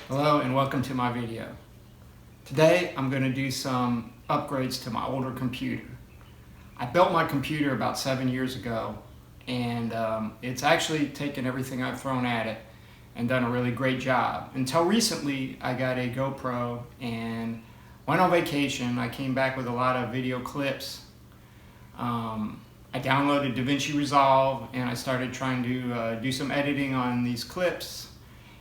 Hello and welcome to my video. Today I'm going to do some upgrades to my older computer. I built my computer about 7 years ago and it's actually taken everything I've thrown at it and done a really great job. Until recently I got a GoPro and went on vacation. I came back with a lot of video clips. I downloaded Davinci Resolve and I started trying to do some editing on these clips,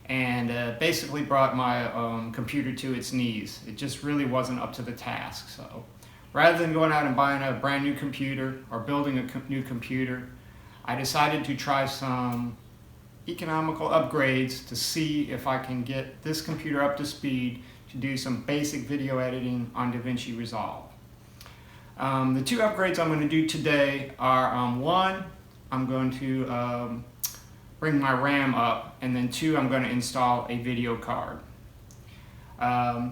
and basically brought my computer to its knees. It just really wasn't up to the task. So rather than going out and buying a brand new computer or building a new computer, I decided to try some economical upgrades to see if I can get this computer up to speed to do some basic video editing on Davinci Resolve. The two upgrades I'm going to do today are one, I'm going to bring my RAM up, and then two, I'm going to install a video card.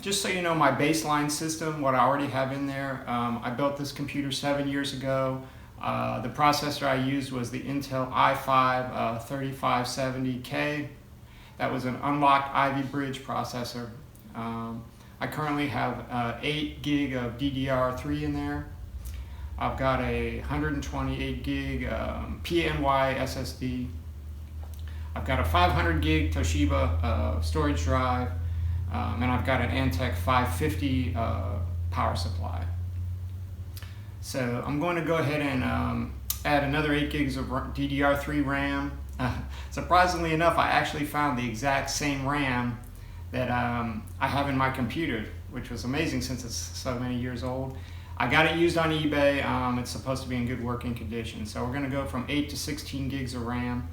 Just so you know my baseline system, what I already have in there, I built this computer 7 years ago. The processor I used was the Intel i5 3570K. That was an unlocked Ivy Bridge processor. I currently have 8 gig of DDR3 in there. I've got a 128 gig PNY SSD. I've got a 500 gig Toshiba storage drive, and I've got an Antec 550 power supply. So I'm going to go ahead and add another 8 gigs of DDR3 RAM. Surprisingly enough, I actually found the exact same RAM that I have in my computer, which was amazing since it's so many years old. I got it used on eBay. It's supposed to be in good working condition. So we're going to go from 8 to 16 gigs of RAM.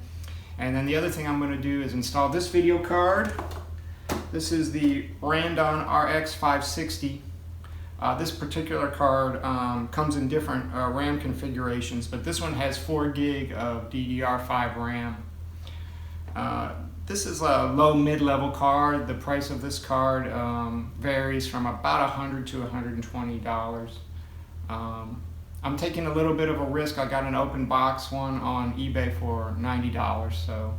And then the other thing I'm going to do is install this video card. This is the Randon RX 560. This particular card comes in different RAM configurations, but this one has 4 gig of DDR5 RAM. This is a low mid-level card. The price of this card varies from about $100 to $120. I'm taking a little bit of a risk. I got an open box one on eBay for $90. So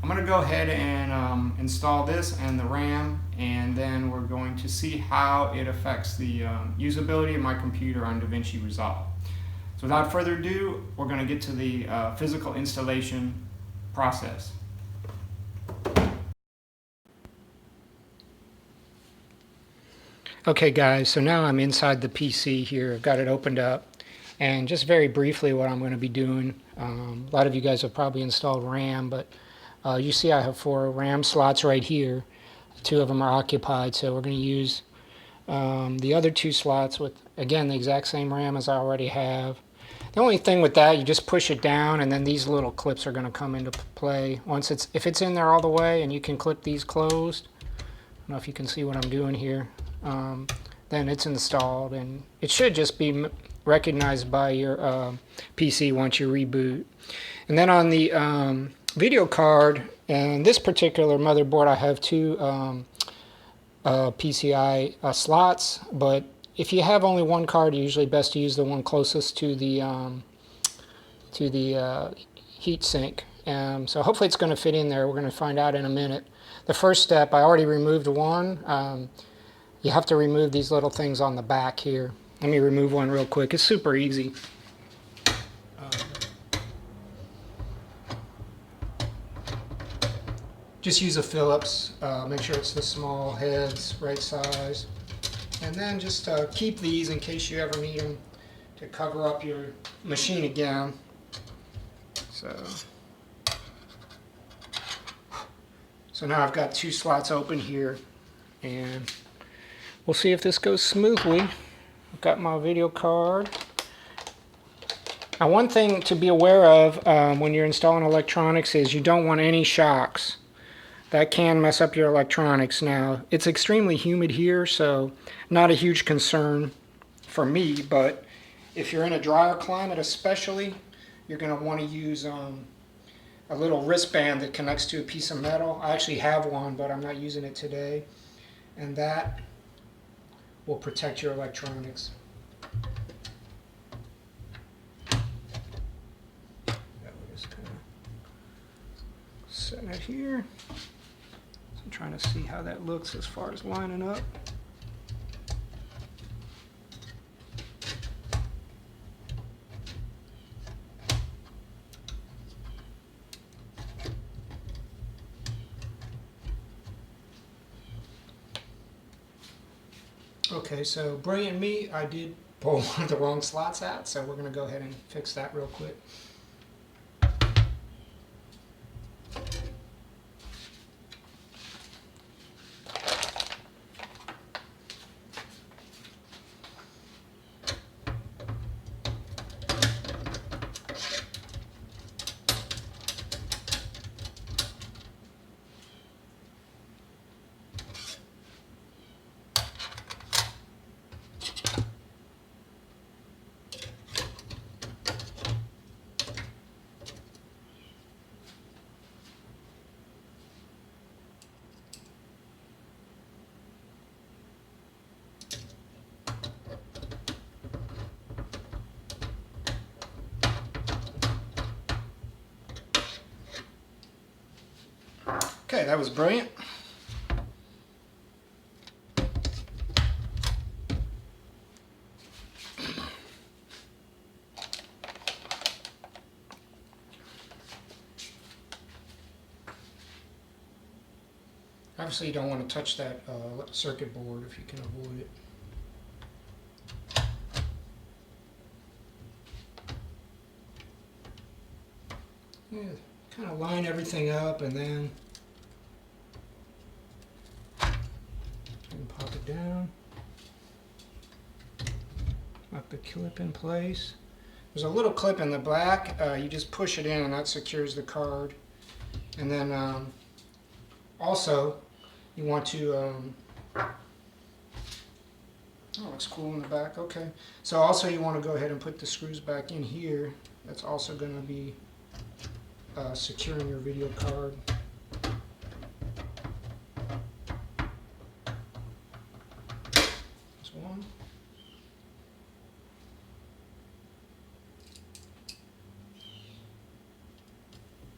I'm going to go ahead and install this and the RAM, and then we're going to see how it affects the usability of my computer on Davinci Resolve. So without further ado, we're going to get to the physical installation process. Okay guys, so now I'm inside the PC here. I've got it opened up. And just very briefly what I'm going to be doing, a lot of you guys have probably installed RAM, but you see I have 4 RAM slots right here. 2 of them are occupied, so we're going to use the other 2 slots with, again, the exact same RAM as I already have. The only thing with that, you just push it down and then these little clips are going to come into play. If it's in there all the way and you can clip these closed, I don't know if you can see what I'm doing here, then it's installed, and it should just be recognized by your PC once you reboot. And then on the video card, and this particular motherboard, I have 2 PCI slots, but if you have only one card, usually best to use the one closest to the heat sink. So hopefully it's going to fit in there. We're going to find out in a minute. The first step, I already removed one. You have to remove these little things on the back here. Let me remove one real quick. It's super easy. Just use a Phillips. Make sure it's the small heads, right size. And then just keep these in case you ever need them to cover up your machine again. So now I've got 2 slots open here, and we'll see if this goes smoothly. I've got my video card. Now, one thing to be aware of when you're installing electronics is you don't want any shocks. That can mess up your electronics. Now, it's extremely humid here, so not a huge concern for me, but if you're in a drier climate especially, you're going to want to use a little wristband that connects to a piece of metal. I actually have one, but I'm not using it today. And that will protect your electronics. That will just kind of set it here. So trying to see how that looks as far as lining up. Okay, so brilliant me, I did pull one of the wrong slots out, so we're going to go ahead and fix that real quick. Okay, that was brilliant. Obviously, you don't want to touch that circuit board if you can avoid it. Yeah, kind of line everything up and then pop it down. Lock the clip in place. There's a little clip in the back. You just push it in and that secures the card. And then also you want to oh, looks cool in the back. Okay, so also you want to go ahead and put the screws back in here. That's also going to be securing your video card. There's one.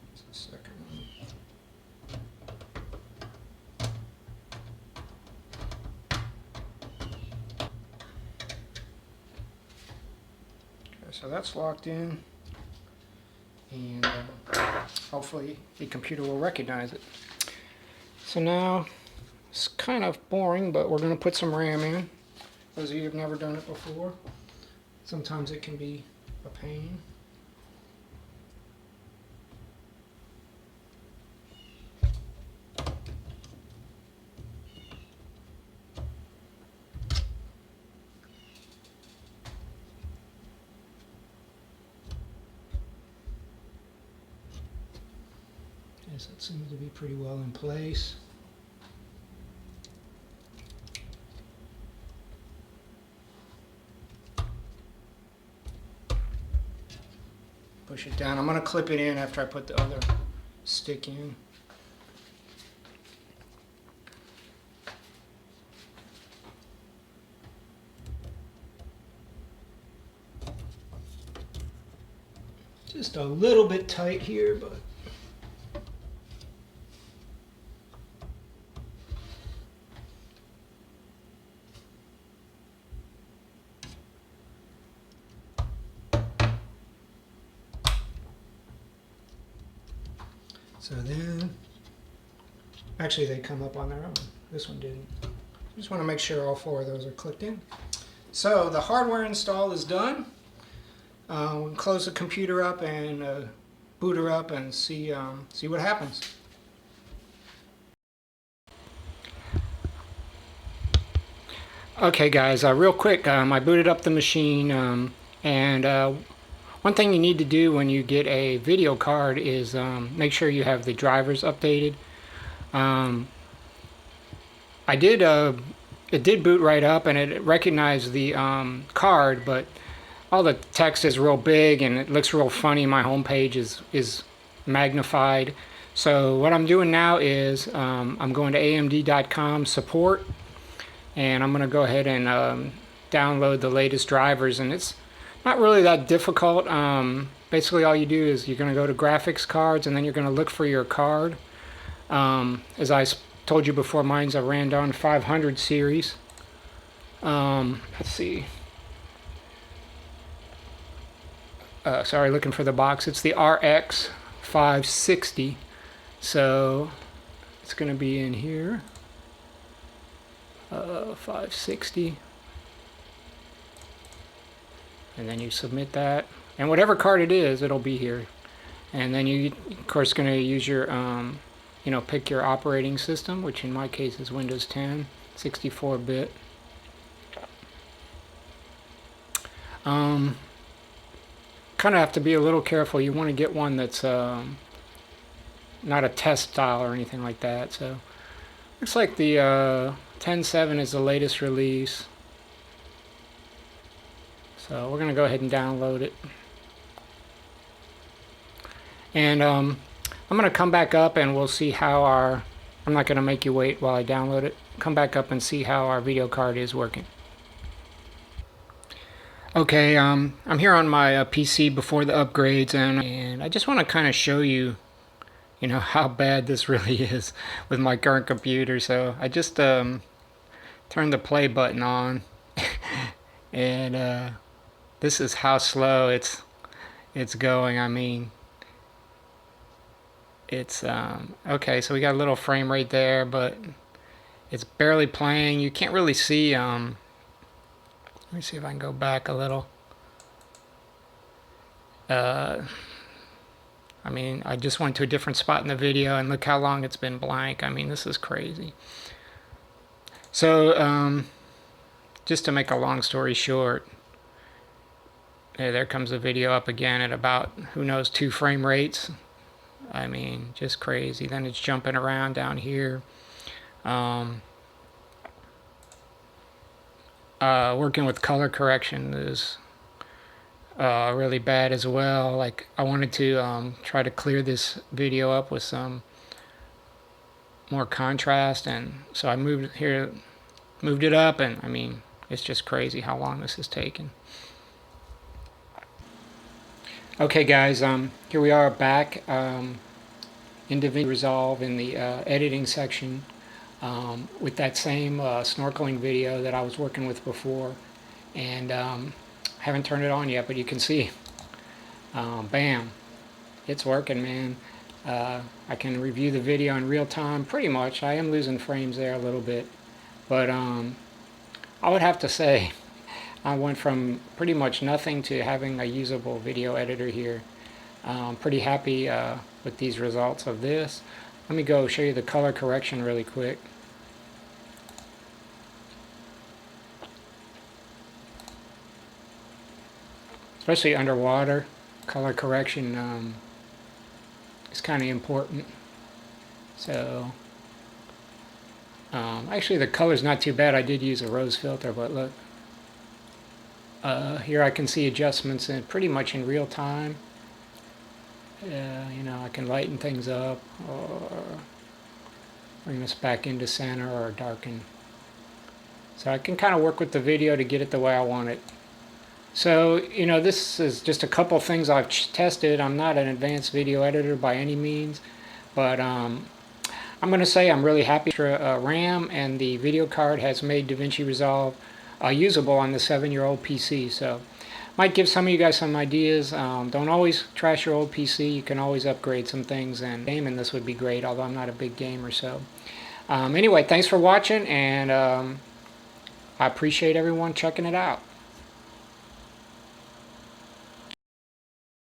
There's the second one. Okay, so that's locked in. And hopefully the computer will recognize it. So now, it's kind of boring, but we're going to put some RAM in. Those of you who have never done it before, sometimes it can be a pain. Yes, that seems to be pretty well in place. Push it down. I'm going to clip it in after I put the other stick in. Just a little bit tight here, but so then, actually they come up on their own. This one didn't. Just want to make sure all four of those are clicked in. So the hardware install is done. We'll close the computer up and boot her up and see what happens. Okay guys, real quick, I booted up the machine and one thing you need to do when you get a video card is make sure you have the drivers updated. It did boot right up and it recognized the card, but all the text is real big and it looks real funny. My home page is magnified. So what I'm doing now is I'm going to amd.com support and I'm going to go ahead and download the latest drivers, and it's not really that difficult. Basically all you do is you're going to go to graphics cards and then you're going to look for your card. As I told you before, mine's a Randon 500 series. Let's see. Sorry, looking for the box. It's the RX 560. So it's going to be in here. 560. And then you submit that. And whatever card it is, it'll be here. And then you, of course, going to use your, you know, pick your operating system, which in my case is Windows 10, 64-bit. Kind of have to be a little careful. You want to get one that's not a test style or anything like that. So looks like the 10.7 is the latest release. So we're going to go ahead and download it. And I'm going to come back up and we'll see how our, I'm not going to make you wait while I download it. Come back up and see how our video card is working. Okay, I'm here on my PC before the upgrades, and I just want to kind of show you, you know, how bad this really is with my current computer. So I just turned the play button on, and this is how slow it's going. I mean, it's okay. So we got a little frame rate there, but it's barely playing. You can't really see. Let me see if I can go back a little. I mean, I just went to a different spot in the video, and look how long it's been blank. I mean, this is crazy. So, just to make a long story short, there comes the video up again at about, who knows, 2 frame rates. I mean, just crazy. Then it's jumping around down here. Working with color correction is really bad as well. Like, I wanted to try to clear this video up with some more contrast, and so I moved it up, and I mean, it's just crazy how long this is taking. Okay guys, here we are back in Davinci Resolve in the editing section. With that same snorkeling video that I was working with before, and haven't turned it on yet, but you can see, bam, it's working, man. I can review the video in real time pretty much. I am losing frames there a little bit, but I would have to say I went from pretty much nothing to having a usable video editor here. I'm pretty happy with these results of this. Let me go show you the color correction really quick. Especially underwater, color correction is kind of important. So, actually the color's not too bad. I did use a rose filter, but look. Here I can see adjustments in pretty much in real time. You know, I can lighten things up or bring this back into center or darken. So I can kind of work with the video to get it the way I want it. So, you know, this is just a couple things I've tested. I'm not an advanced video editor by any means, but I'm going to say I'm really happy. RAM and the video card has made Davinci Resolve usable on the 7-year-old PC. So might give some of you guys some ideas. Don't always trash your old PC. You can always upgrade some things, and gaming this would be great, although I'm not a big gamer. So anyway, thanks for watching, and I appreciate everyone checking it out.